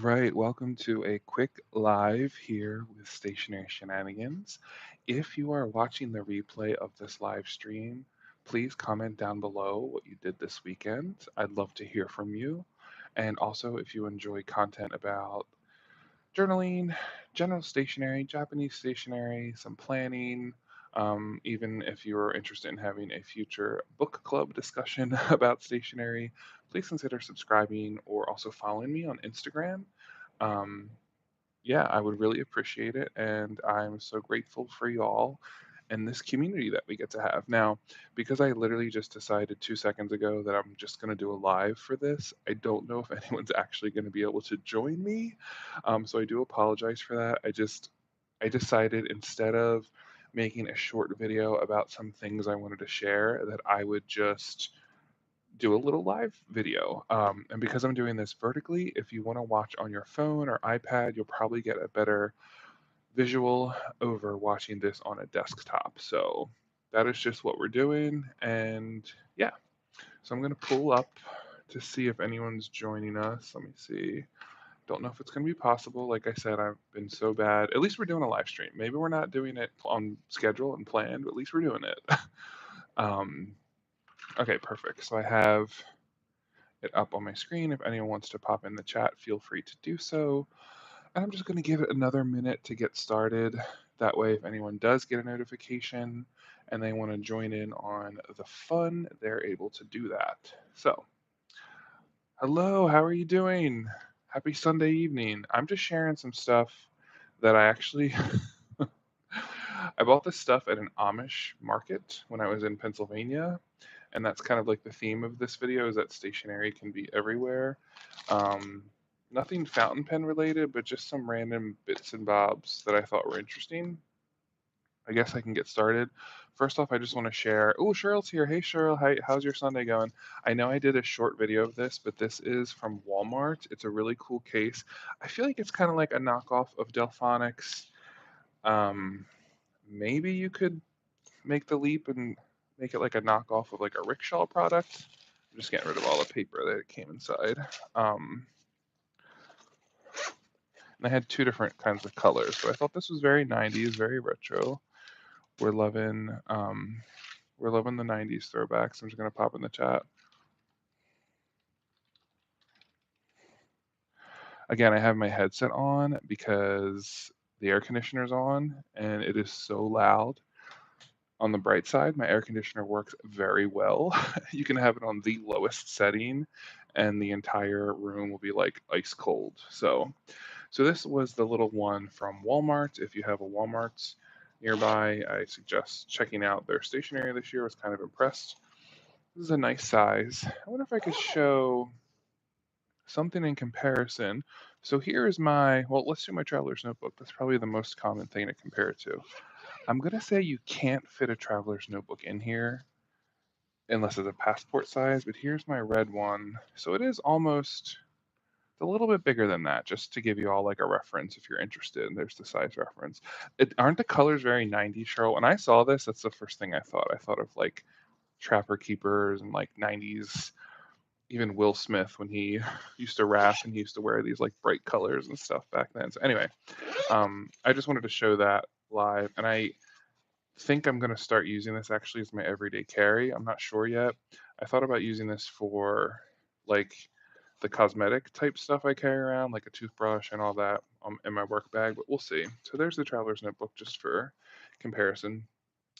right, welcome to a quick live here with Stationery Shenanigans. If you are watching the replay of this live stream, please comment down below what you did this weekend. I'd love to hear from you. And also, if you enjoy content about journaling, general stationery, Japanese stationery, some planning, even if you're interested in having a future book club discussion about stationery, please consider subscribing or also following me on Instagram. Um, yeah, I would really appreciate it. And I'm so grateful for y'all and this community that we get to have. Now, because I literally just decided 2 seconds ago that I'm just going to do a live for this, I don't know if anyone's actually going to be able to join me. So I do apologize for that. I decided instead of making a short video about some things I wanted to share, that I would just do a little live video. And because I'm doing this vertically, if you want to watch on your phone or iPad, you'll probably get a better visual over watching this on a desktop. So that is just what we're doing. And yeah, so I'm going to pull up to see if anyone's joining us. Let me see. Don't know if it's going to be possible. Like I said, I've been so bad. At least we're doing a live stream. Maybe we're not doing it on schedule and planned, but at least we're doing it. um, okay, perfect. So I have it up on my screen. If anyone wants to pop in the chat, feel free to do so. And I'm just going to give it another minute to get started. That way, if anyone does get a notification and they want to join in on the fun, they're able to do that. So, hello, how are you doing? Happy Sunday evening. I'm just sharing some stuff that I actually I bought this stuff at an Amish market when I was in Pennsylvania, and that's kind of like the theme of this video is that stationery can be everywhere. Um, Nothing fountain pen related, but just some random bits and bobs that I thought were interesting. I guess I can get started. First off, I just want to share. Oh, Cheryl's here. Hey, Cheryl. Hi, how's your Sunday going? I know I did a short video of this, but this is from Walmart. It's a really cool case. I feel like it's kind of like a knockoff of Delphonics. Um, Maybe you could make the leap and make it like a knockoff of like a rickshaw product. I'm just getting rid of all the paper that came inside. Um, and I had two different kinds of colors, but I thought this was very 90s, very retro. We're loving um, we're loving the 90s throwbacks. I'm just gonna pop in the chat. Again, I have my headset on because the air conditioner's on and it is so loud. On the bright side, my air conditioner works very well. You can have it on the lowest setting and the entire room will be like ice cold. So this was the little one from Walmart. If you have a Walmart nearby, I suggest checking out their stationery this year. I was kind of impressed. This is a nice size. I wonder if I could show something in comparison. So here is my, well, let's do my traveler's notebook. That's probably the most common thing to compare it to. I'm gonna say you can't fit a traveler's notebook in here unless it's a passport size, but here's my red one. So it is almost a little bit bigger than that, just to give you all like a reference if you're interested. And there's the size reference. Aren't the colors very 90s, Cheryl? When I saw this, that's the first thing I thought. I thought of like Trapper Keepers and like 90s, even Will Smith when he used to rap and he used to wear these like bright colors and stuff back then. So anyway, I just wanted to show that live, and I think I'm going to start using this actually as my everyday carry. I'm not sure yet. I thought about using this for like the cosmetic type stuff I carry around, like a toothbrush and all that in my work bag, but we'll see. So there's the traveler's notebook just for comparison.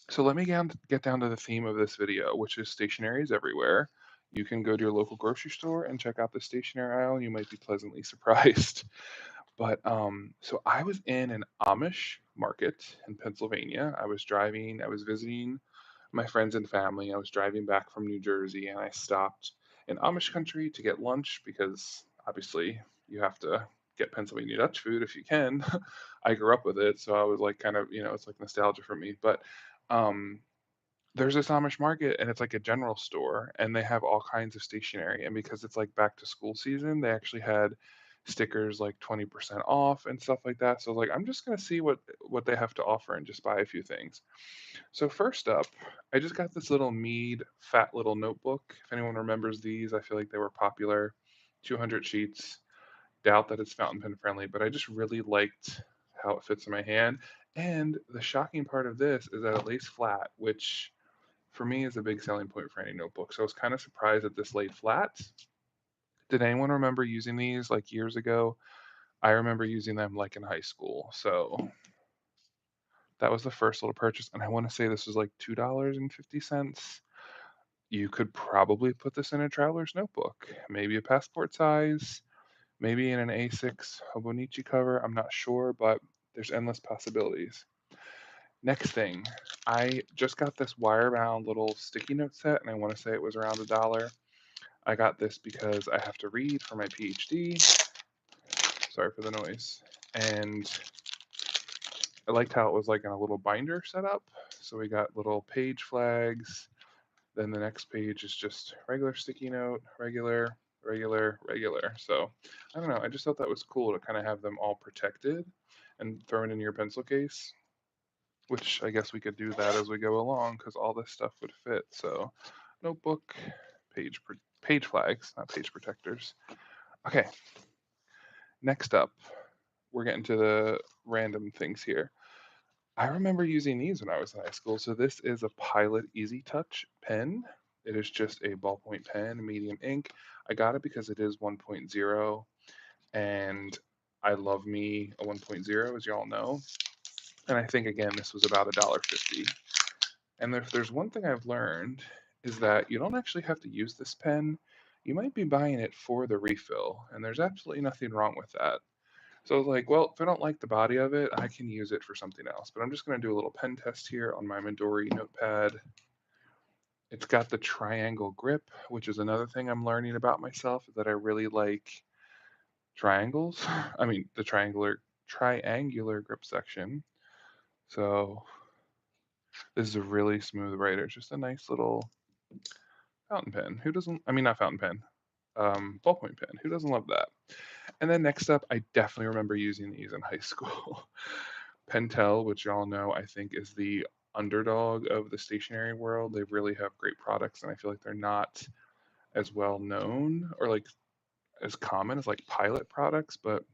So let me get down to the theme of this video, which is stationaries everywhere. You can go to your local grocery store and check out the stationery aisle. You might be pleasantly surprised. But so I was in an Amish market in Pennsylvania. I was visiting my friends and family. I was driving back from New Jersey and I stopped in Amish country to get lunch because obviously you have to get Pennsylvania Dutch food if you can. I grew up with it, so I was like kind of, it's like nostalgia for me. But um, there's this Amish market and it's like a general store and they have all kinds of stationery. And because it's like back to school season, they actually had stickers like 20% off and stuff like that. So I was like, I'm just gonna see what they have to offer and just buy a few things. So first up, I just got this little Mead fat little notebook. If anyone remembers these, I feel like they were popular. 200 sheets. Doubt that it's fountain pen friendly, but I just really liked how it fits in my hand. And the shocking part of this is that it lays flat, which for me is a big selling point for any notebook. So I was kind of surprised that this laid flat. Did anyone remember using these like years ago? I remember using them like in high school. So that was the first little purchase. And I want to say this was like $2.50. You could probably put this in a traveler's notebook, maybe a passport size, maybe in an A6 Hobonichi cover. I'm not sure, but there's endless possibilities. Next thing, I just got this wire bound little sticky note set, and I want to say it was around $1. I got this because I have to read for my PhD. Sorry for the noise. And I liked how it was like in a little binder setup. So we got little page flags. Then the next page is just regular sticky note, regular, regular, regular. So I don't know. I just thought that was cool to kind of have them all protected and thrown in your pencil case, which I guess we could do that as we go along because all this stuff would fit. So notebook, page flags, not page protectors. Okay, next up, we're getting to the random things here. I remember using these when I was in high school. So this is a Pilot Easy Touch pen. It is just a ballpoint pen, medium ink. I got it because it is 1.0, and I love me a 1.0, as y'all know. And I think again this was about $1.50. And if there's one thing I've learned is that you don't actually have to use this pen. You might be buying it for the refill, and there's absolutely nothing wrong with that. So I was like, well, if I don't like the body of it, I can use it for something else. But I'm just going to do a little pen test here on my Midori notepad. It's got the triangle grip, which is another thing I'm learning about myself, is that I really like triangles. I mean, the triangular grip section. So this is a really smooth writer. It's just a nice little fountain pen. Who doesn't? I mean, not fountain pen. Ballpoint pen. Who doesn't love that? And then next up, I definitely remember using these in high school. Pentel, which y'all know, I think is the underdog of the stationery world. They really have great products, and I feel like they're not as well known or like as common as like Pilot products. But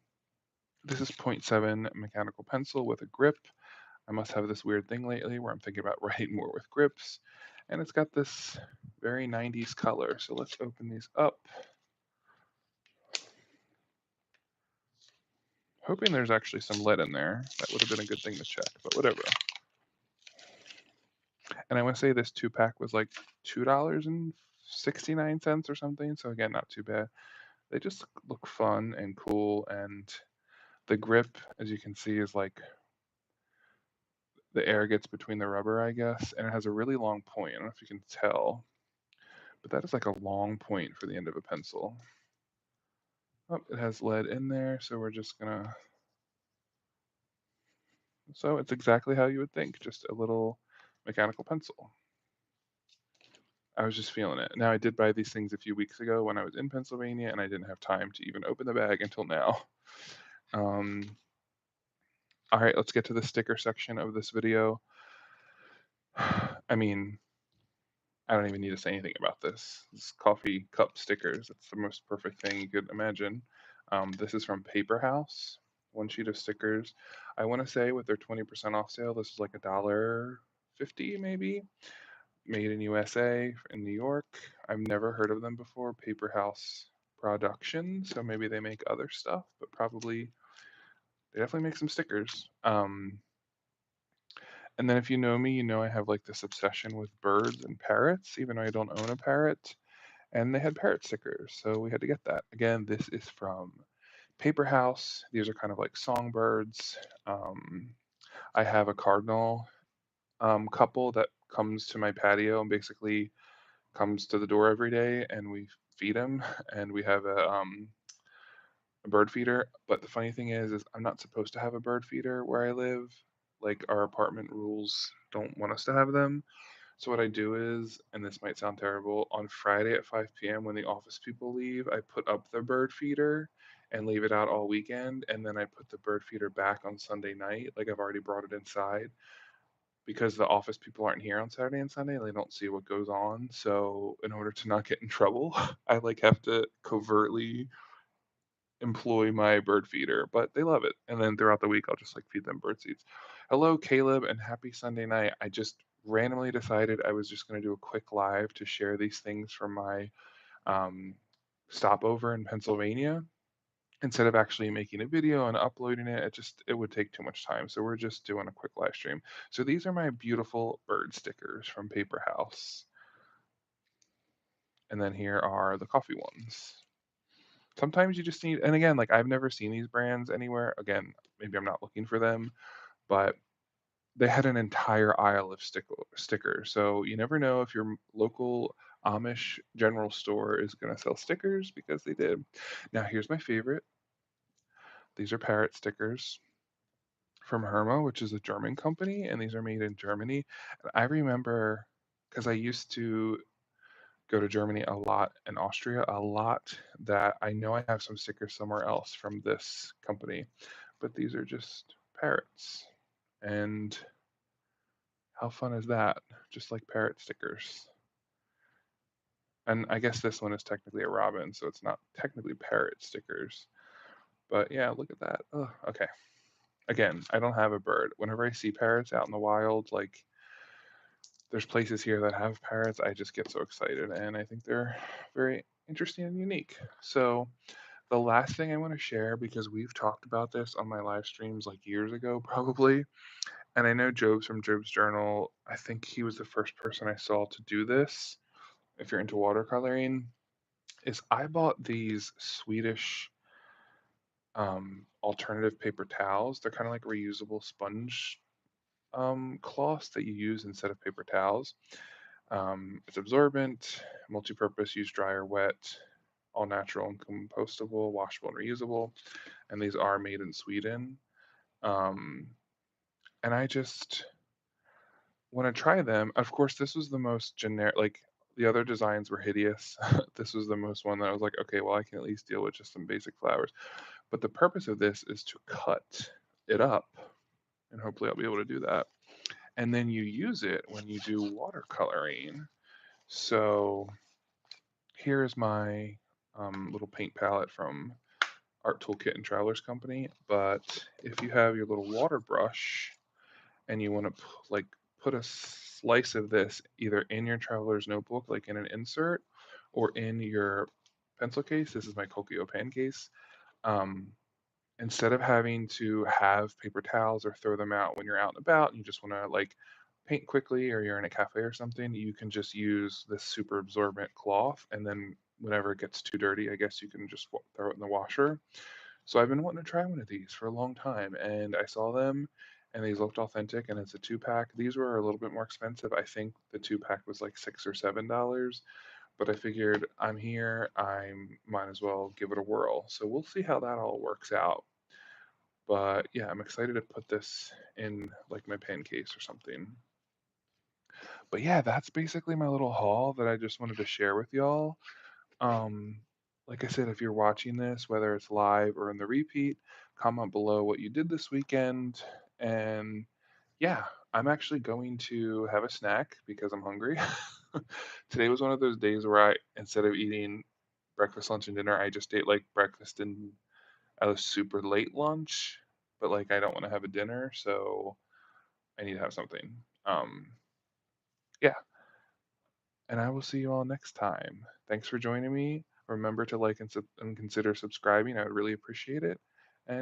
this is point .7 mechanical pencil with a grip. I must have this weird thing lately where I'm thinking about writing more with grips, and it's got this very 90s color. So let's open these up. Hoping there's actually some lead in there. That would have been a good thing to check, but whatever. And I want to say this two pack was like $2.69 or something. So again, not too bad. They just look fun and cool. And the grip, as you can see, is like the air gets between the rubber, I guess. And it has a really long point. I don't know if you can tell, but that is like a long point for the end of a pencil. Oh, it has lead in there. So we're just going to. So it's exactly how you would think, just a little mechanical pencil. I was just feeling it. Now, I did buy these things a few weeks ago when I was in Pennsylvania, and I didn't have time to even open the bag until now. Um, all right, let's get to the sticker section of this video. I mean, I don't even need to say anything about this. This coffee cup stickers. It's the most perfect thing you could imagine. This is from Paper House. One sheet of stickers. I want to say with their 20% off sale, this is like $1.50 maybe. Made in USA in New York. I've never heard of them before. Paper House Production. So maybe they make other stuff, but probably they definitely make some stickers. And then if you know me, you know I have like this obsession with birds and parrots, even though I don't own a parrot. And they had parrot stickers, so we had to get that. Again, this is from Paper House. These are kind of like songbirds. I have a cardinal couple that comes to my patio and basically comes to the door every day, and we feed him, and we have a bird feeder. But the funny thing is I'm not supposed to have a bird feeder where I live. Like our apartment rules don't want us to have them. So what I do is, and this might sound terrible, on Friday at 5 p.m. when the office people leave, I put up the bird feeder and leave it out all weekend, and then I put the bird feeder back on Sunday night. Like I've already brought it inside because the office people aren't here on Saturday and Sunday and they don't see what goes on. So in order to not get in trouble, I like have to covertly employ my bird feeder, but they love it. And then throughout the week, I'll just like feed them bird seeds. Hello, Caleb, and happy Sunday night. I just randomly decided I was just going to do a quick live to share these things from my um, stopover in Pennsylvania. Instead of actually making a video and uploading it, it would take too much time. So we're just doing a quick live stream. So these are my beautiful bird stickers from Paper House. And then here are the coffee ones. Sometimes you just need, and again, like I've never seen these brands anywhere. Again, maybe I'm not looking for them, but they had an entire aisle of stickers. So you never know if your local Amish general store is going to sell stickers because they did. Now, here's my favorite. These are parrot stickers from Herma, which is a German company, and these are made in Germany. And I remember because I used to go to Germany a lot and Austria a lot that I know I have some stickers somewhere else from this company, but these are just parrots. And how fun is that? Just like parrot stickers. And I guess this one is technically a robin, so it's not technically parrot stickers. But yeah, look at that. Oh, okay. Again, I don't have a bird. Whenever I see parrots out in the wild, like there's places here that have parrots, I just get so excited, and I think they're very interesting and unique. So the last thing I want to share, because we've talked about this on my live streams like years ago, probably, and I know Job's from Job's Journal. I think he was the first person I saw to do this. If you're into watercoloring, is I bought these Swedish alternative paper towels. They're kind of like reusable sponge cloths that you use instead of paper towels. It's absorbent, multi-purpose, use dry or wet, all natural and compostable, washable and reusable. And these are made in Sweden. Um, and I just want to try them. Of course, this was the most generic, like the other designs were hideous. This was the most one that I was like, okay, well, I can at least deal with just some basic flowers. But the purpose of this is to cut it up. And hopefully I'll be able to do that. And then you use it when you do watercoloring. So here's my little paint palette from Art Toolkit and Travelers Company. But if you have your little water brush and you want to like put a slice of this either in your traveler's notebook, like in an insert, or in your pencil case, this is my Kokio pen case. Um, Instead of having to have paper towels or throw them out when you're out and about and you just want to like paint quickly or you're in a cafe or something, you can just use this super absorbent cloth and then whenever it gets too dirty, I guess you can just throw it in the washer. So I've been wanting to try one of these for a long time and I saw them and these looked authentic and it's a two pack. These were a little bit more expensive. I think the two pack was like $6 or $7, but I figured I'm here, I might as well give it a whirl. So we'll see how that all works out. But yeah, I'm excited to put this in like my pen case or something. But yeah, that's basically my little haul that I just wanted to share with y'all. Um, like I said, if you're watching this, whether it's live or in the repeat, comment below what you did this weekend. And yeah, I'm actually going to have a snack because I'm hungry. Today was one of those days where instead of eating breakfast, lunch, and dinner, I just ate like breakfast and a super late lunch, but like I don't want to have a dinner, so I need to have something. Um, yeah, and I will see you all next time. Thanks for joining me. Remember to like and consider subscribing. I would really appreciate it. And